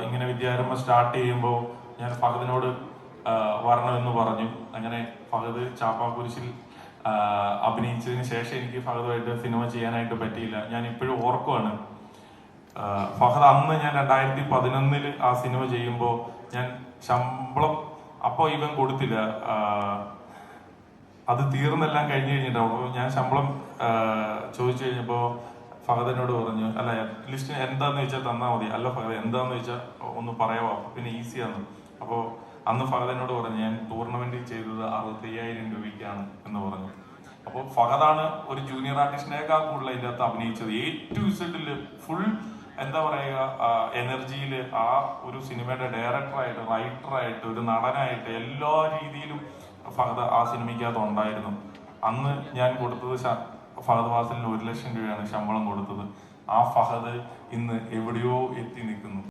ഇങ്ങനെ വിദ്യാരംഭം സ്റ്റാർട്ട് ചെയ്യുമ്പോൾ ഞാൻ ഫഹദിനോട് വരണമെന്ന് പറഞ്ഞു. അങ്ങനെ ഫഹദ് ചാപ്പാക്കുരിശിൽ അഭിനയിച്ചതിന് ശേഷം എനിക്ക് ഫഹദുമായിട്ട് സിനിമ ചെയ്യാനായിട്ട് പറ്റിയില്ല. ഞാൻ ഇപ്പോഴും ഓർക്കുവാണ്. ഫഹദ് അന്ന് ഞാൻ 2011 ആ സിനിമ ചെയ്യുമ്പോൾ ഞാൻ ശമ്പളം അപ്പോൾ ഇവൻ കൊടുത്തില്ല. അത് തീർന്നെല്ലാം കഴിഞ്ഞ് കഴിഞ്ഞിട്ടുണ്ടാവും. അപ്പോൾ ഞാൻ ശമ്പളം ചോദിച്ചു കഴിഞ്ഞപ്പോൾ ഫഹദ് എന്നോട് പറഞ്ഞു, അല്ല ലിസ്റ്റ് എന്താന്ന് വെച്ചാൽ തന്നാൽ മതി. അല്ല ഫഹദ് എന്താന്ന് വെച്ചാൽ ഒന്ന് പറയാമോ, പിന്നെ ഈസിയാണ്. അപ്പോൾ അന്ന് ഫഹദ് എന്നോട് പറഞ്ഞു, ഞാൻ ടൂർണമെന്റ് ചെയ്തത് 65,000 രൂപയ്ക്കാണ് എന്ന് പറഞ്ഞു. അപ്പോൾ ഫഹദാണ് ഒരു ജൂനിയർ ആർട്ടിസ്റ്റിനേക്കാൾ കൂടുതൽ അതിൻ്റെ അകത്ത് അഭിനയിച്ചത്. A to Z ഫുൾ എന്താ പറയുക, എനർജിയിൽ ആ ഒരു സിനിമയുടെ ഡയറക്ടറായിട്ട്, റൈറ്ററായിട്ട്, ഒരു നടനായിട്ട് എല്ലാ രീതിയിലും ഫഹദ് ആ സിനിമയ്ക്കകത്ത് ഉണ്ടായിരുന്നു. അന്ന് ഞാൻ കൊടുത്തത് ഫഹദ് ഫാസിലിന് 1 ലക്ഷം രൂപയാണ് ശമ്പളം കൊടുത്തത്. ആ ഫഹദ് ഇന്ന് എവിടെയോ എത്തി നിൽക്കുന്നു.